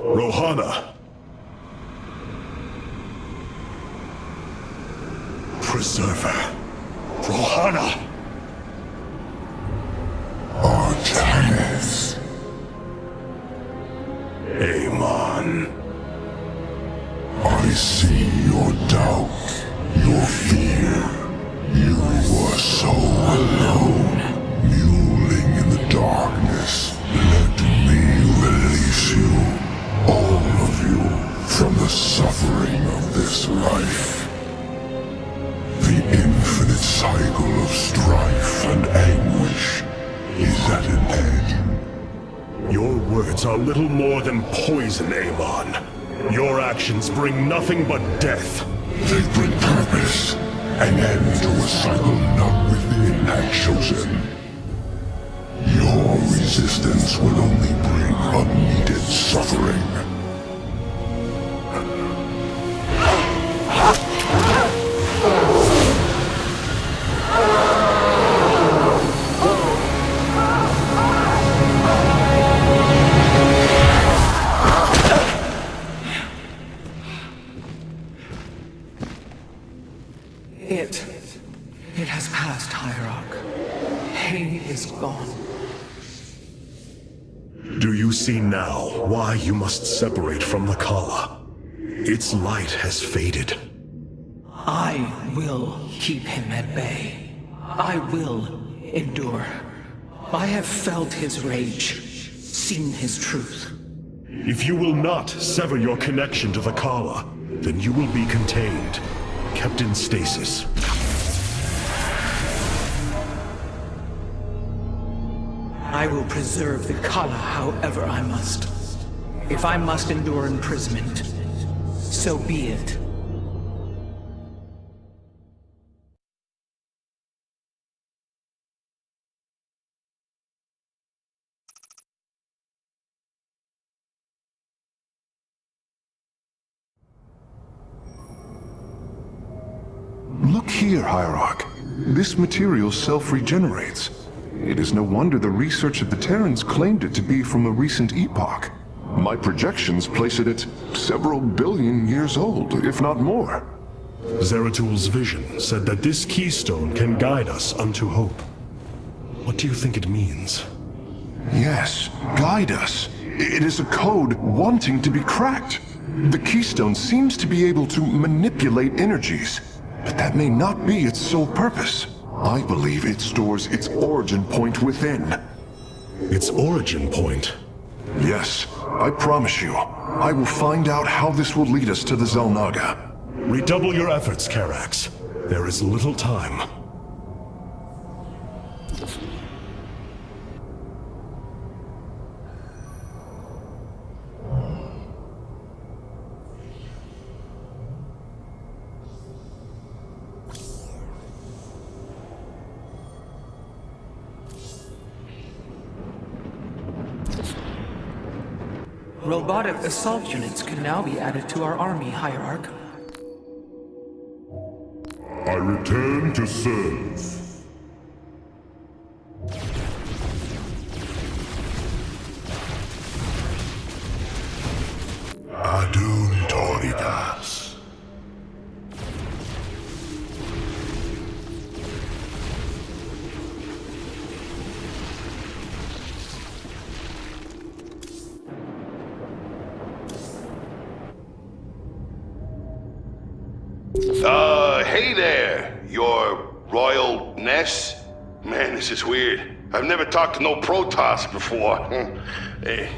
Rohana! Preserver! Rohana! Artanis. Amon. I see your doubt, your fear. You were so alone, mewling in the darkness. Let me release you, all of you, from the suffering of this life. The infinite cycle of strife and anguish is at an end. Your words are little more than poison, Amon. Your actions bring nothing but death. They bring purpose, an end to a cycle not within had chosen. Your resistance will only bring unneeded suffering. It has passed, Hierarch. Pain is gone. Do you see now why you must separate from the Kala? Its light has faded. I will keep him at bay. I will endure. I have felt his rage, seen his truth. If you will not sever your connection to the Kala, then you will be contained, kept in stasis. I will preserve the Kala however I must. If I must endure imprisonment, so be it. Look here, Hierarch. This material self-regenerates. It is no wonder the research of the Terrans claimed it to be from a recent epoch. My projections place it at several billion years old, if not more. Zeratul's vision said that this keystone can guide us unto hope. What do you think it means? Yes, guide us. It is a code wanting to be cracked. The keystone seems to be able to manipulate energies, but that may not be its sole purpose. I believe it stores its origin point within. Its origin point? Yes, I promise you. I will find out how this will lead us to the Xel'Naga. Redouble your efforts, Karax. There is little time. Robotic assault units can now be added to our army, Hierarch. I return to serve. Adun Toridas. Hey there, your royalness. Man, this is weird. I've never talked to no Protoss before. Hey.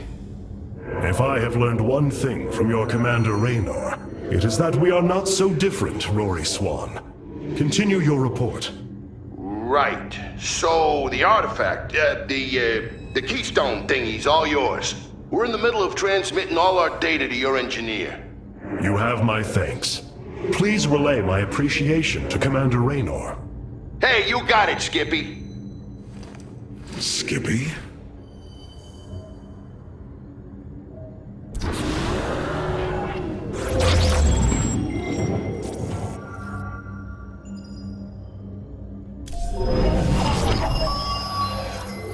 If I have learned one thing from your commander Raynor, it is that we are not so different, Rory Swan. Continue your report. Right. So, the artifact, the keystone thingy's all yours. We're in the middle of transmitting all our data to your engineer. You have my thanks. Please relay my appreciation to Commander Raynor. Hey, you got it, Skippy. Skippy?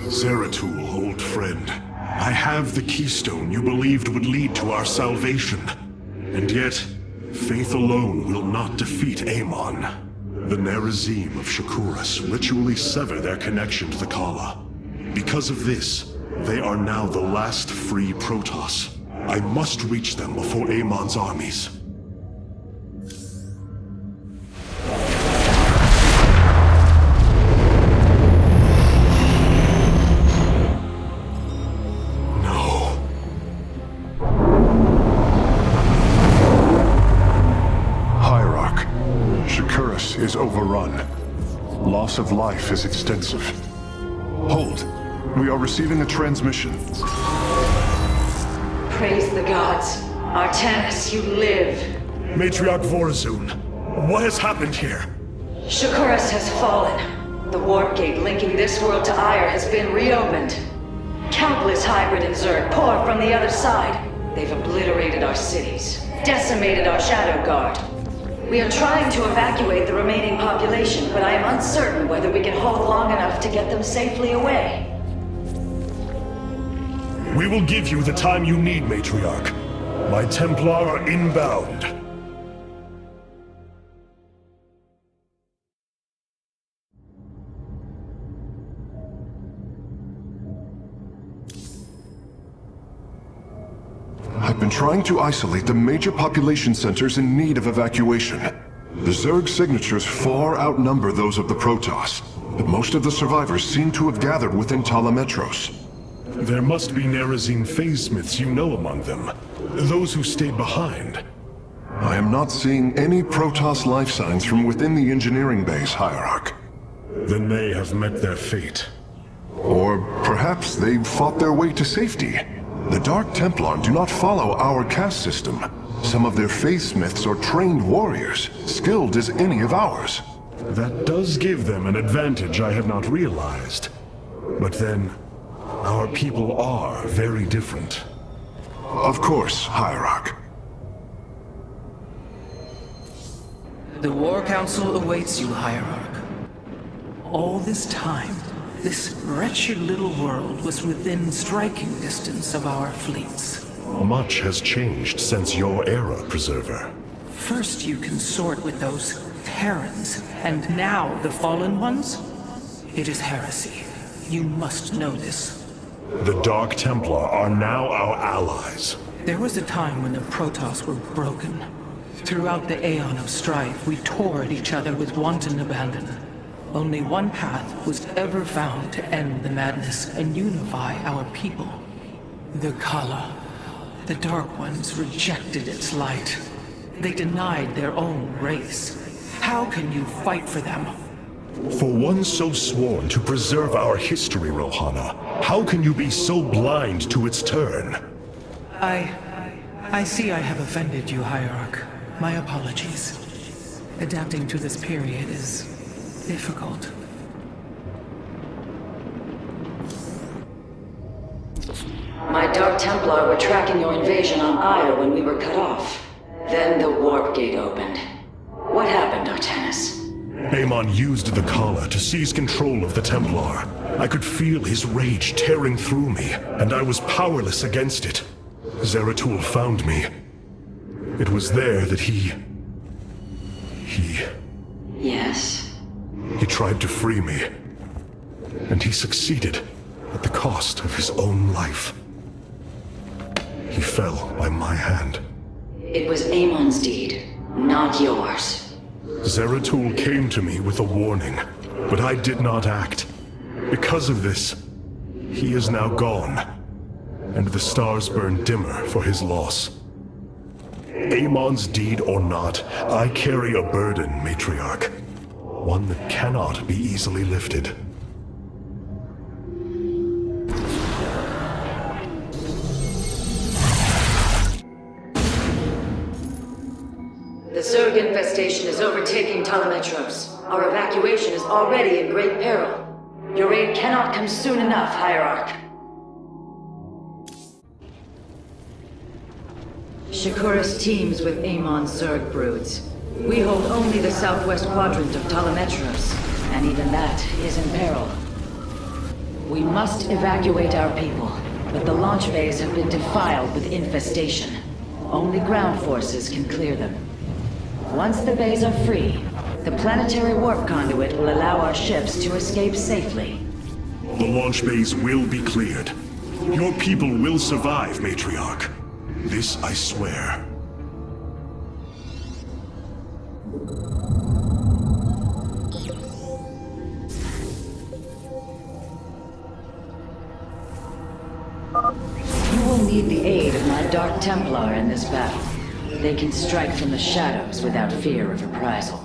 Zeratul, old friend. I have the keystone you believed would lead to our salvation. And yet, faith alone will not defeat Amon. The Nerazim of Shakuras ritually sever their connection to the Kala. Because of this, they are now the last free Protoss. I must reach them before Amon's armies. Is overrun. Loss of life is extensive. Hold. We are receiving a transmission. Praise the gods. Artanis, you live. Matriarch Vorazun, what has happened here? Shakuras has fallen. The warp gate linking this world to Ire has been reopened. Countless hybrid and Zerg pour from the other side. They've obliterated our cities, decimated our Shadow Guard. We are trying to evacuate the remaining population, but I am uncertain whether we can hold long enough to get them safely away. We will give you the time you need, Matriarch. My Templar are inbound. I've been trying to isolate the major population centers in need of evacuation. The Zerg signatures far outnumber those of the Protoss, but most of the survivors seem to have gathered within Talametros. There must be Nerazim phase-smiths you know among them. Those who stayed behind. I am not seeing any Protoss life signs from within the engineering base, Hierarch. Then they have met their fate. Or perhaps they fought their way to safety. The Dark Templar do not follow our caste system. Some of their faithsmiths are trained warriors, skilled as any of ours. That does give them an advantage I had not realized. But then, our people are very different. Of course, Hierarch. The War Council awaits you, Hierarch. All this time, this wretched little world was within striking distance of our fleets. Much has changed since your era, Preserver. First you consort with those Terrans, and now the Fallen Ones? It is heresy. You must know this. The Dark Templar are now our allies. There was a time when the Protoss were broken. Throughout the Aeon of Strife, we tore at each other with wanton abandon. Only one path was ever found to end the madness and unify our people. The Kala. The Dark Ones rejected its light. They denied their own race. How can you fight for them? For one so sworn to preserve our history, Rohana, how can you be so blind to its turn? I see I have offended you, Hierarch. My apologies. Adapting to this period is difficult. My Dark Templar were tracking your invasion on Ire when we were cut off. Then the warp gate opened. What happened, Artanis? Amon used the Kala to seize control of the Templar. I could feel his rage tearing through me, and I was powerless against it. Zeratul found me. It was there that he... Yes? He tried to free me. And he succeeded, at the cost of his own life. He fell by my hand. It was Amon's deed, not yours. Zeratul came to me with a warning, but I did not act. Because of this, he is now gone, and the stars burn dimmer for his loss. Amon's deed or not, I carry a burden, Matriarch. One that cannot be easily lifted. The Zerg infestation is overtaking Talametros. Our evacuation is already in great peril. Your aid cannot come soon enough, Hierarch. Shakuras teams with Amon's Zerg broods. We hold only the southwest quadrant of Talametros, and even that is in peril. We must evacuate our people. but the launch bays have been defiled with infestation. Only ground forces can clear them. Once the bays are free, the planetary warp conduit will allow our ships to escape safely. The launch bays will be cleared. Your people will survive, Matriarch. This I swear. You will need the aid of my Dark Templar in this battle. They can strike from the shadows without fear of reprisal.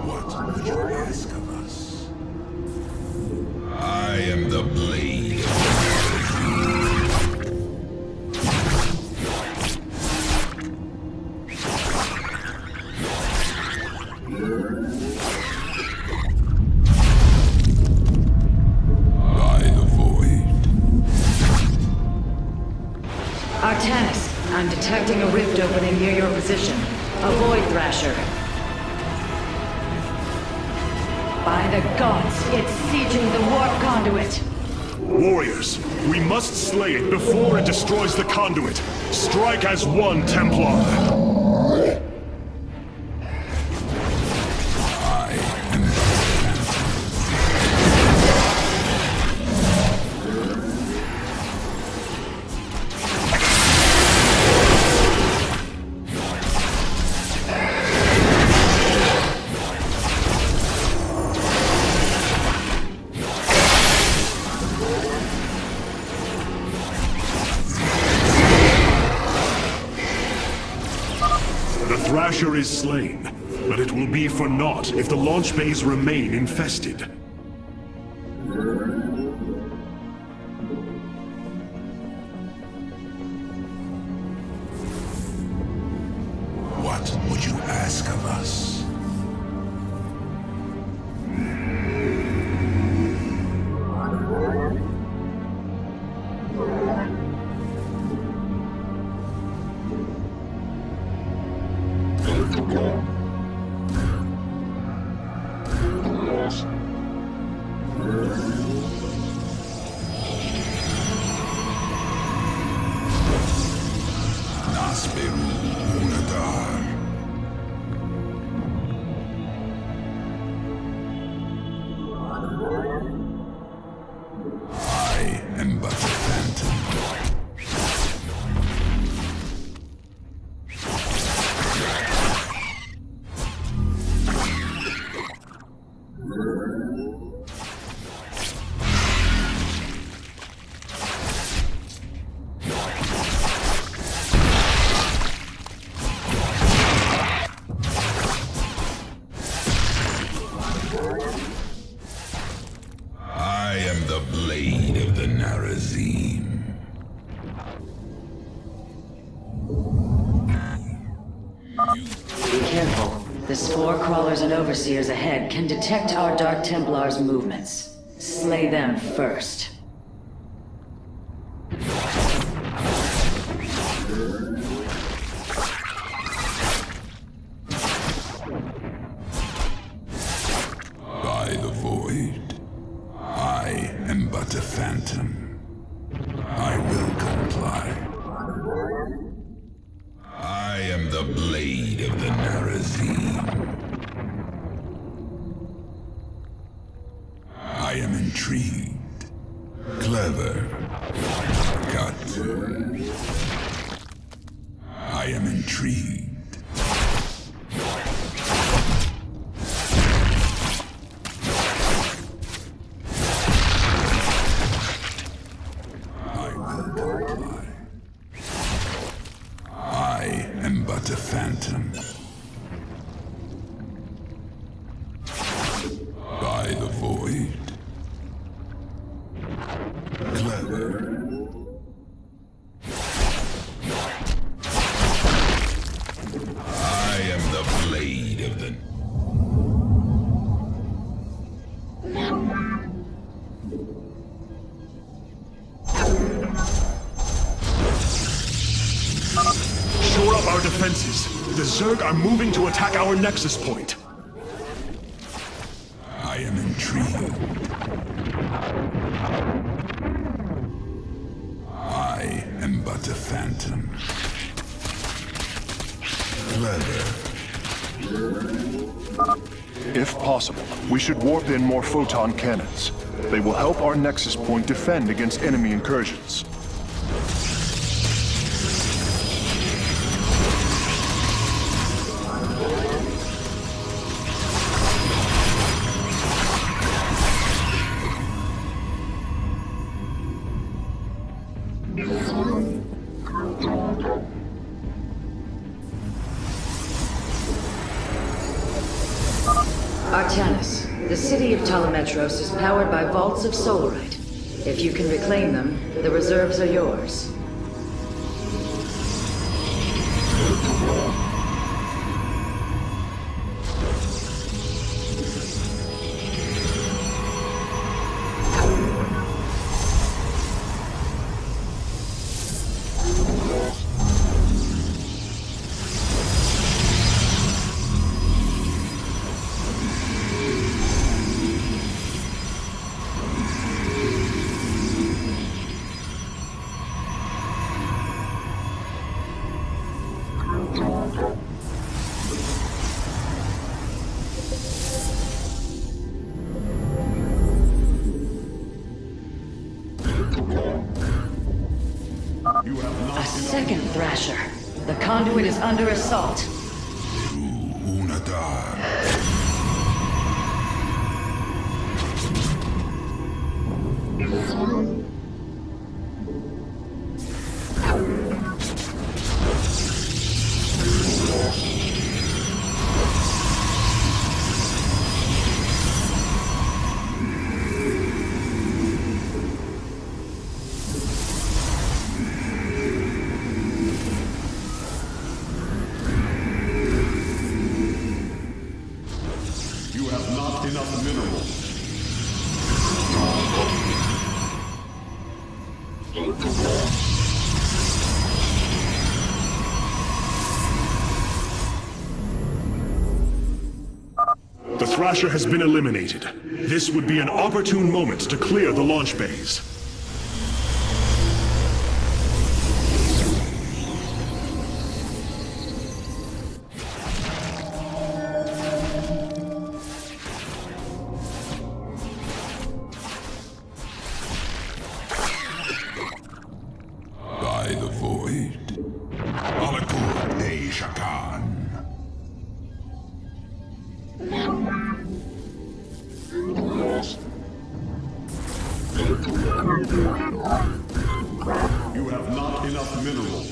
What would you ask of us? I am the blade. By the void. Artanis, I'm detecting a rift opening near your position. A void thrasher. By the gods, it's sieging the warp conduit. Warriors, we must slay it before it destroys the conduit. Strike as one, Templar. The Thrasher is slain, but it will be for naught if the launch bays remain infested. What would you ask of us? Nasperu Unadar. I am but a phantom. I am the blade of the Narazim. Be careful. The spore crawlers and overseers ahead can detect our Dark Templar's movements. Slay them first. By the void. I am but a phantom. I will comply. I am the blade of the Narazim. I am intrigued. Clever. Cut. I am intrigued. I will comply. I am but a phantom. By the void. Clever. I am the blade of the... our defenses. The Zerg are moving to attack our nexus point. I am intrigued. I am but a phantom. Clever. If possible, we should warp in more photon cannons. They will help our nexus point defend against enemy incursions. Artanis, the city of Telemetros is powered by vaults of solarite. If you can reclaim them, the reserves are yours. A second Thrasher. The conduit is under assault. Unadar. You have not enough minerals. The Thrasher has been eliminated. This would be an opportune moment to clear the launch bays. By the void. Alakur e Shakan. You have not enough minerals.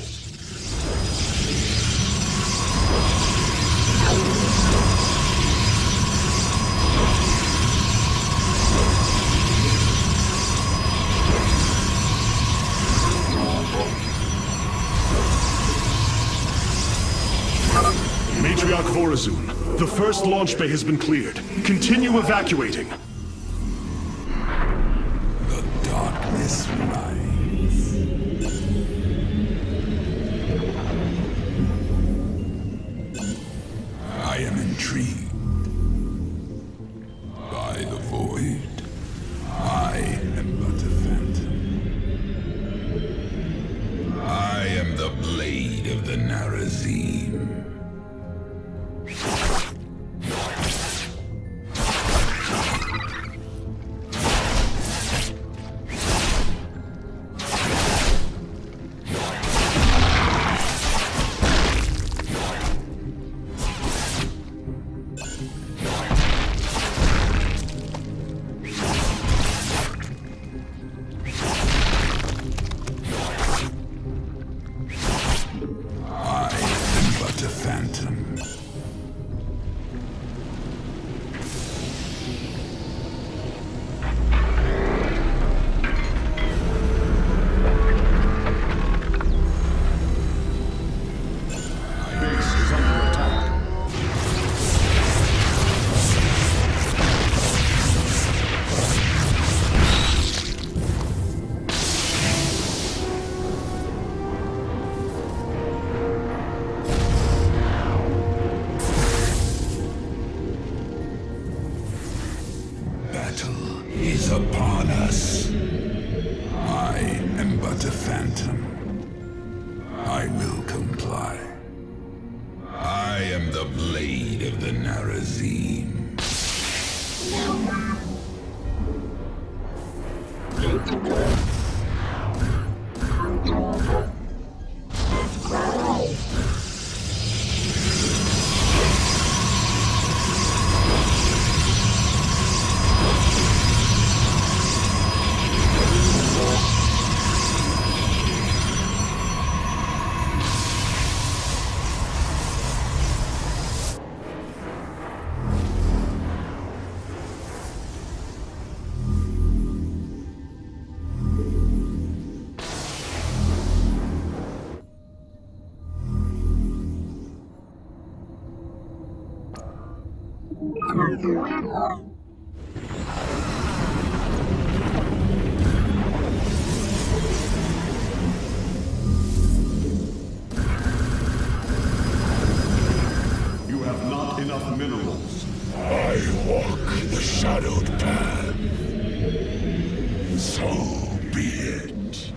Matriarch Vorazun, the first launch bay has been cleared. Continue evacuating. The darkness rises. I am intrigued. By the void. I am but a phantom. I am the blade of the Narazim. I am but a want a phantom, I will comply. I am the blade of the Narazim. You have not enough minerals. I walk the shadowed path. So be it.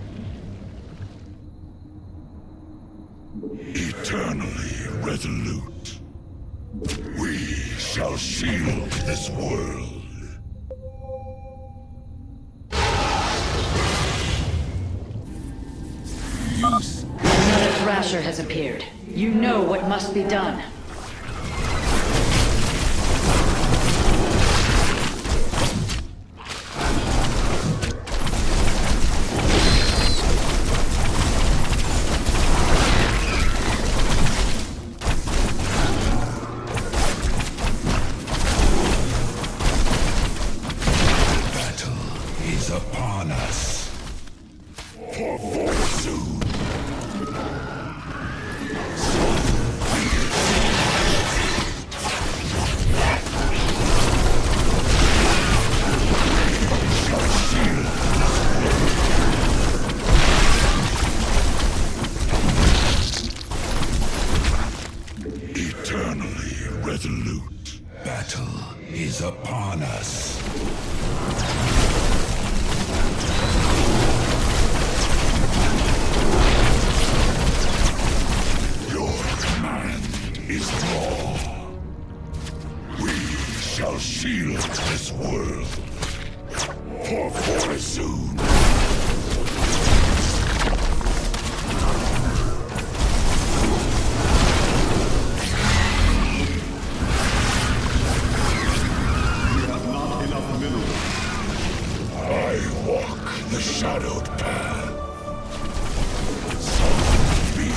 Eternally resolute, we shall shield this world. Another Thrasher has appeared. You know what must be done. Is upon us. For soon. Eternally resolute. Battle is upon us. Your command is law. We shall shield this world. For soon. You have not enough minerals. I walk the shadowed path. So be it.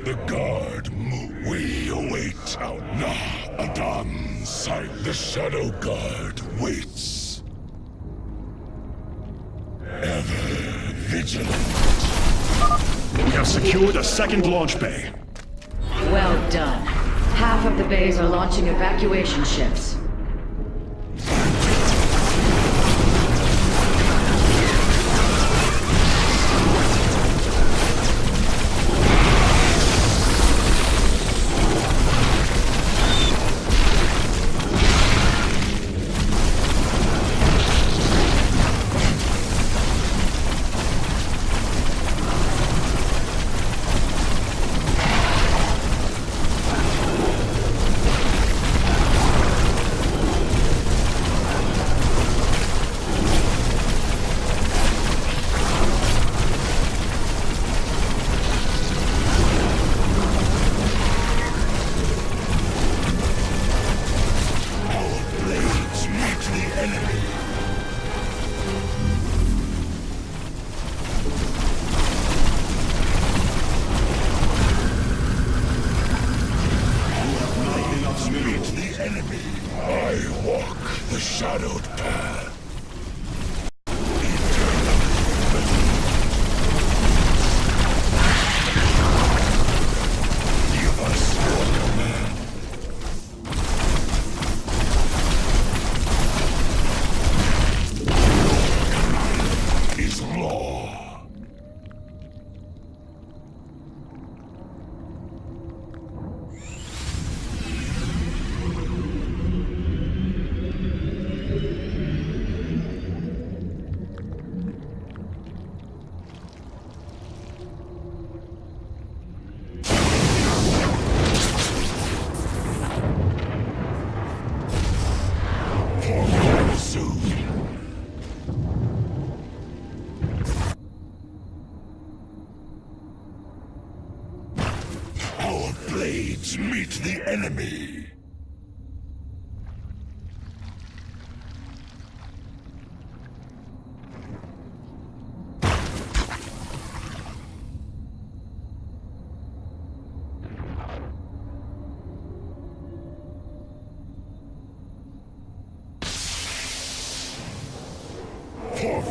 The guard move. We await out now. Adam's sight. The shadow guard waits. Ever vigilant. We have secured a second launch bay. Well done. Half of the bays are launching evacuation ships. shadowed path. Give us your command. soon. Our blades meet the enemy.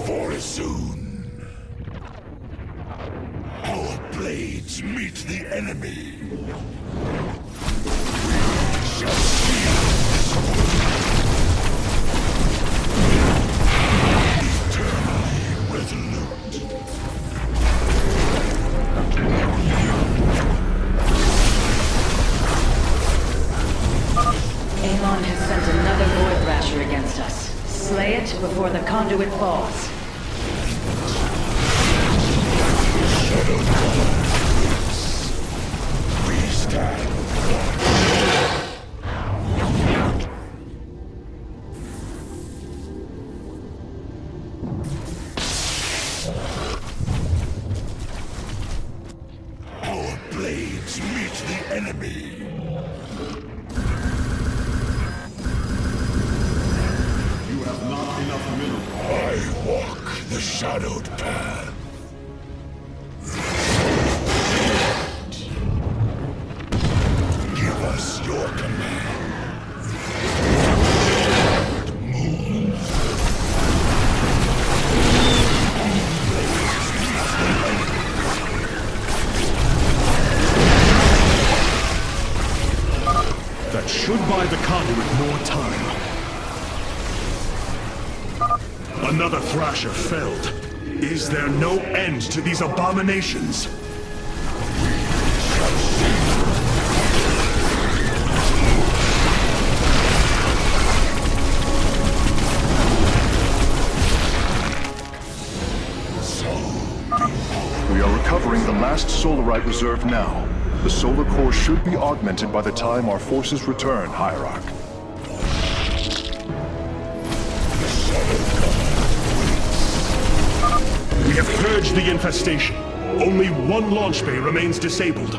For soon. Our blades meet the enemy. We shall see this eternally resolute. Amon has sent another Void Thrasher against us. Slay it before the conduit falls. We stand. Our blades meet the enemy. You have not enough minerals. I walk the shadowed path. Give us your command. Move. That should buy the conduit more time. Another Thrasher felled. Is there no end to these abominations? We are recovering the last Solarite reserve now. The solar core should be augmented by the time our forces return, Hierarch. We have purged the infestation. Only one launch bay remains disabled.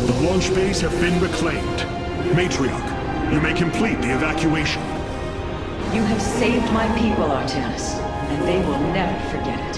The launch bays have been reclaimed. Matriarch, you may complete the evacuation. You have saved my people, Artemis, and they will never forget it.